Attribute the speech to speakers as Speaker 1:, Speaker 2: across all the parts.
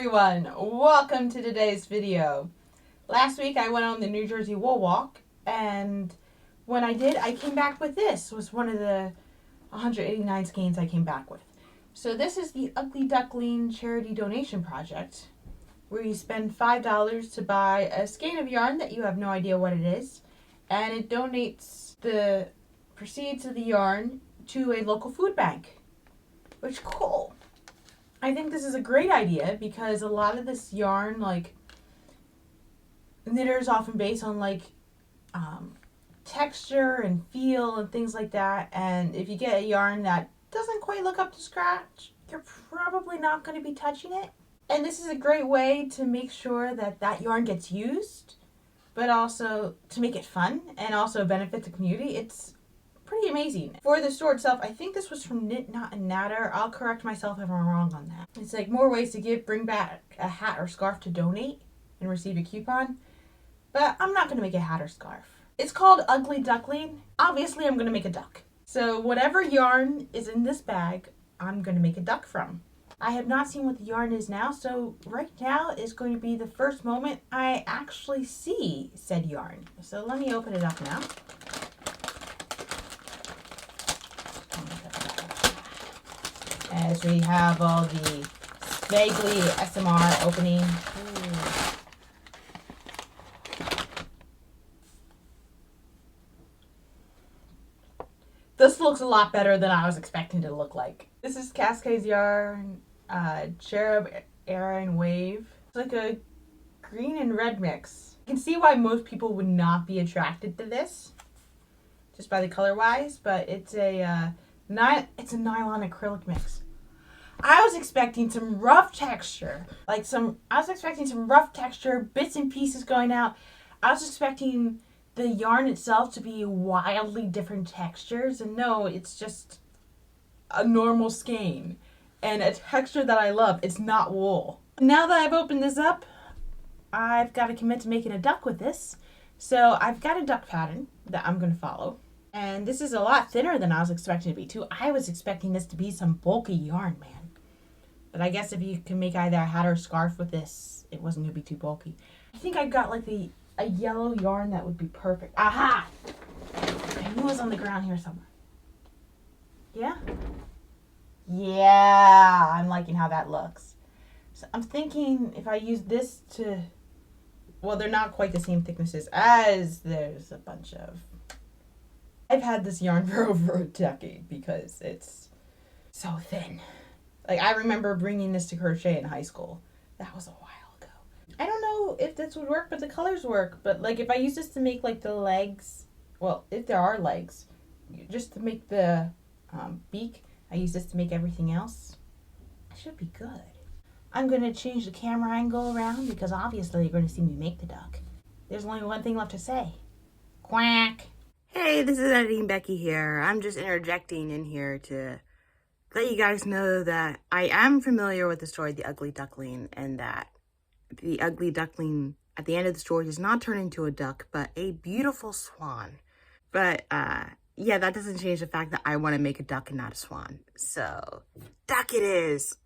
Speaker 1: everyone, welcome to today's video. Last week I went on the New Jersey Wool Walk, and when I did, I came back with this. It was one of the 189 skeins I came back with. So this is the Ugly Duckling Charity Donation Project, where you spend $5 to buy a skein of yarn that you have no idea what it is, and it donates the proceeds of the yarn to a local food bank, which is cool. I think this is a great idea because a lot of this yarn, like, knitters often base on texture and feel and things like that. And if you get a yarn that doesn't quite look up to scratch, you're probably not going to be touching it. And this is a great way to make sure that that yarn gets used, but also to make it fun and also benefit the community. It's pretty amazing. For the store itself, I think this was from Knit Knot and Natter. I'll correct myself if I'm wrong on that. It's like more ways to give, bring back a hat or scarf to donate and receive a coupon. But I'm not going to make a hat or scarf. It's called Ugly Duckling. Obviously, I'm going to make a duck. So whatever yarn is in this bag, I'm going to make a duck from. I have not seen what the yarn is now, so right now is going to be the first moment I actually see said yarn. So let me open it up now. As we have all the vaguely SMR opening. This looks a lot better than I was expecting it to look like. This is Cascades yarn, Cherub Aran Wave. It's like a green and red mix. You can see why most people would not be attracted to this, just by the color wise, but it's a nylon acrylic mix. I was expecting some rough texture, bits and pieces going out. I was expecting the yarn itself to be wildly different textures, and no, it's just a normal skein and a texture that I love. It's not wool. Now that I've opened this up, I've got to commit to making a duck with this. So I've got a duck pattern that I'm going to follow. And this is a lot thinner than I was expecting it to be too. I was expecting this to be some bulky yarn, man. But I guess if you can make either a hat or a scarf with this, it wasn't going to be too bulky. I think I've got like a yellow yarn that would be perfect. Aha! I knew it was on the ground here somewhere. Yeah? Yeah, I'm liking how that looks. So I'm thinking if I use this to, well, they're not quite the same thicknesses as there's a bunch of. I've had this yarn for over a decade because it's so thin. Like, I remember bringing this to crochet in high school. That was a while ago. I don't know if this would work, but the colors work. But, like, if I use this to make, like, the legs, well, if there are legs, just to make the beak, I use this to make everything else. It should be good. I'm going to change the camera angle around because obviously you're going to see me make the duck. There's only one thing left to say. Quack. Hey, this is Editing Becky here. I'm just interjecting in here to let you guys know that I am familiar with the story of the Ugly Duckling, and that the Ugly Duckling at the end of the story does not turn into a duck, but a beautiful swan. But yeah, that doesn't change the fact that I want to make a duck and not a swan. So, duck it is!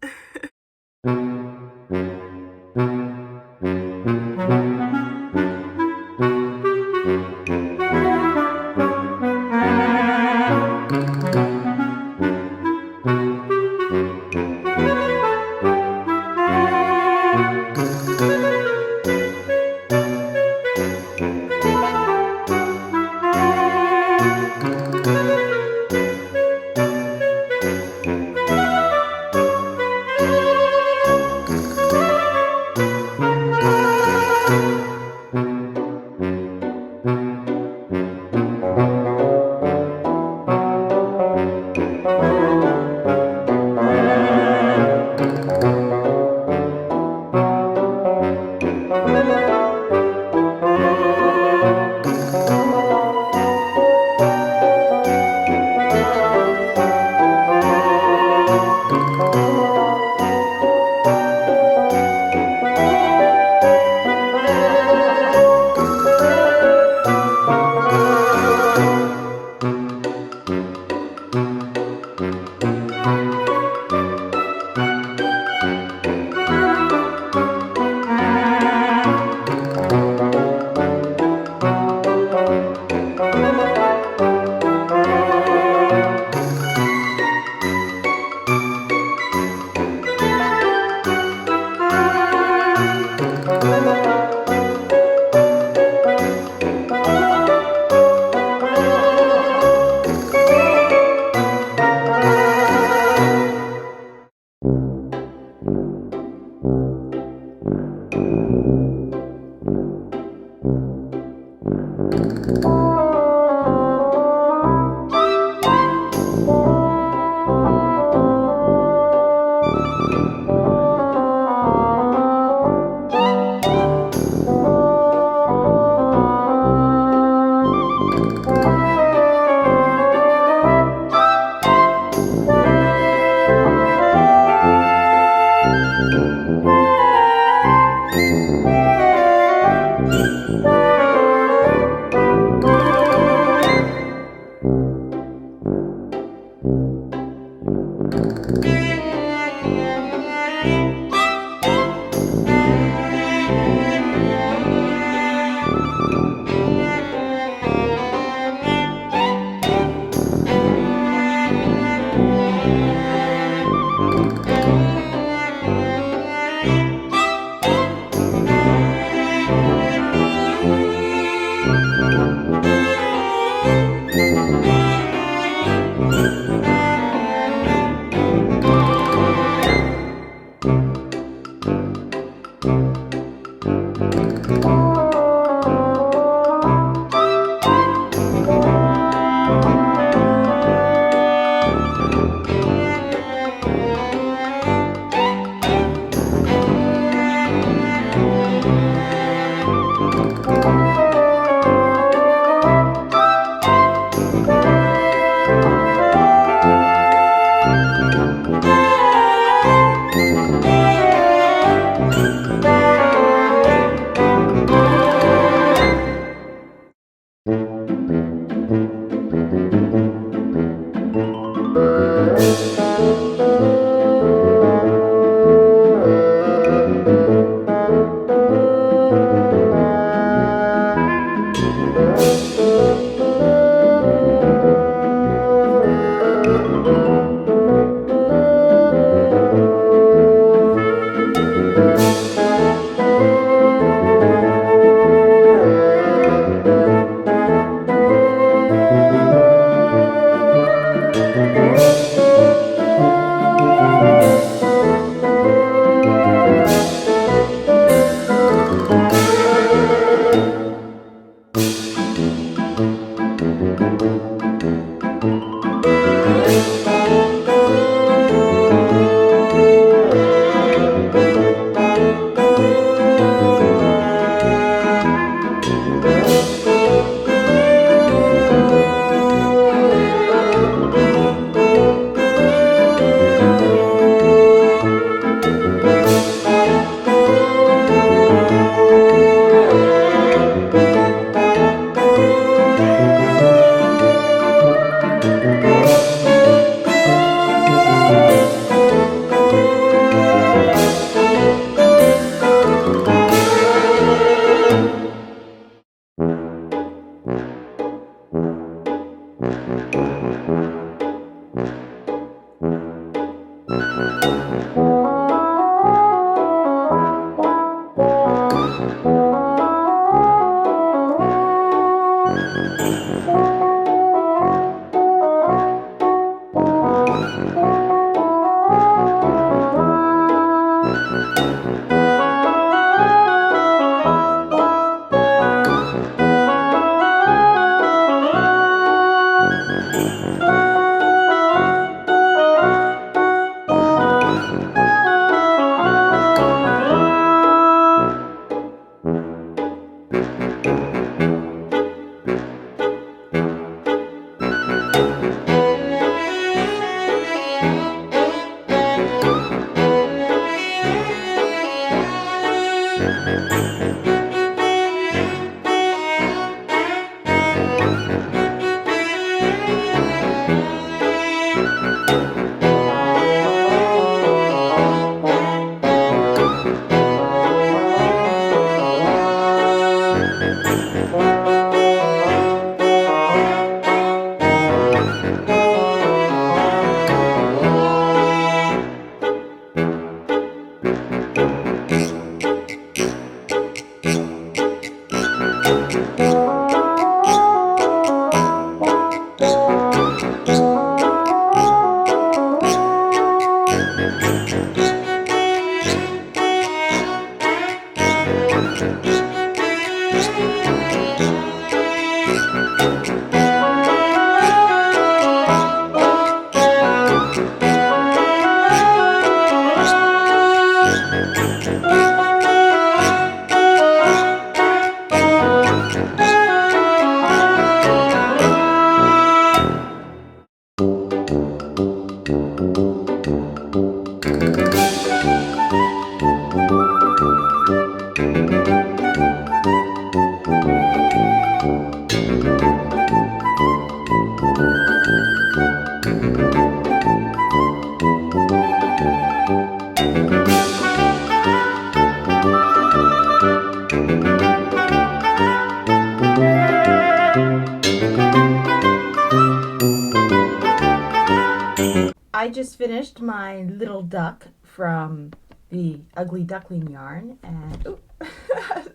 Speaker 1: I just finished my little duck from the Ugly Duckling yarn, and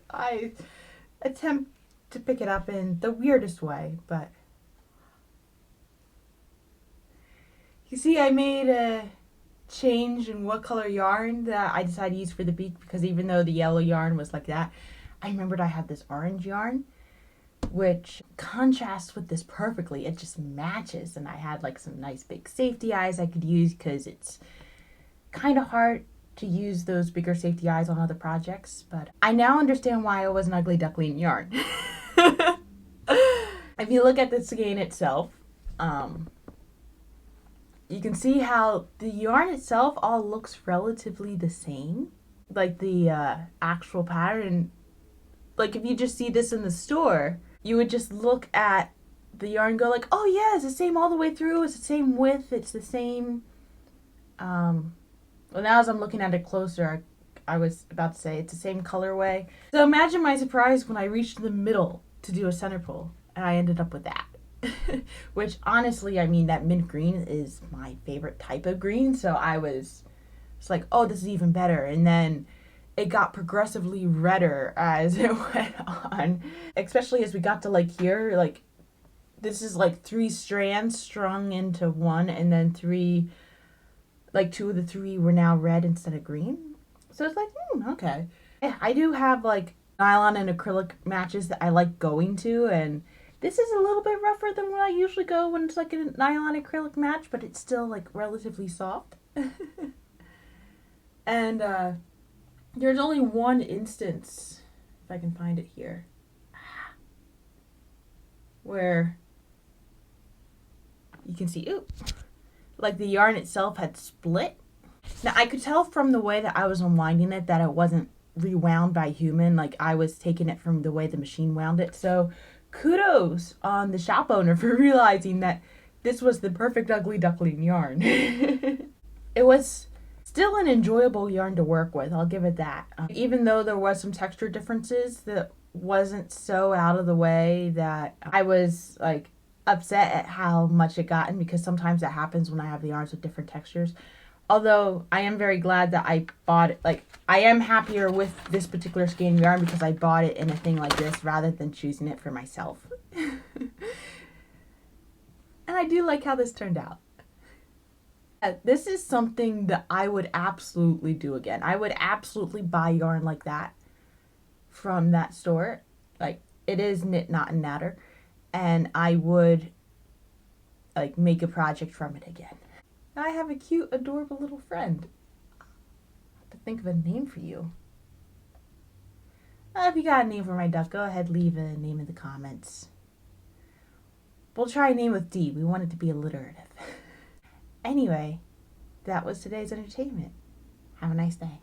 Speaker 1: I attempt to pick it up in the weirdest way, but you see I made a change in what color yarn that I decided to use for the beak, because even though the yellow yarn was like that, I remembered I had this orange yarn which contrasts with this perfectly. It just matches, and I had like some nice big safety eyes I could use, because it's kind of hard to use those bigger safety eyes on other projects, but I now understand why it was an Ugly Duckling yarn. If you look at the skein itself, you can see how the yarn itself all looks relatively the same. Like the actual pattern, like if you just see this in the store, you would just look at the yarn and go like, oh yeah, it's the same all the way through, it's the same width, it's the same, well now as I'm looking at it closer, I was about to say it's the same colorway. So imagine my surprise when I reached the middle to do a center pull, and I ended up with that. Which honestly, I mean, that mint green is my favorite type of green, so I was like, oh, this is even better. And then it got progressively redder as it went on, especially as we got to like here, like this is like 3 strands strung into one, and then 2 of the 3 were now red instead of green. So it's like, okay. I do have like nylon and acrylic matches that I like going to, and this is a little bit rougher than what I usually go when it's like a nylon acrylic match, but it's still like relatively soft. And there's only one instance, if I can find it here, where you can see, like the yarn itself had split. Now I could tell from the way that I was unwinding it that it wasn't rewound by human, like I was taking it from the way the machine wound it. So kudos on the shop owner for realizing that this was the perfect Ugly Duckling yarn. It was still an enjoyable yarn to work with, I'll give it that. Even though there was some texture differences, that wasn't so out of the way that I was like upset at how much it gotten, because sometimes that happens when I have the yarns with different textures. Although I am very glad that I bought it. Like, I am happier with this particular skein yarn because I bought it in a thing like this rather than choosing it for myself. And I do like how this turned out. This is something that I would absolutely do again. I would absolutely buy yarn like that from that store. Like, it is Knit, Knot, and Natter. And I would, like, make a project from it again. I have a cute, adorable little friend. I have to think of a name for you. If you got a name for my duck, go ahead, leave a name in the comments. We'll try a name with D. We want it to be alliterative. Anyway, that was today's entertainment. Have a nice day.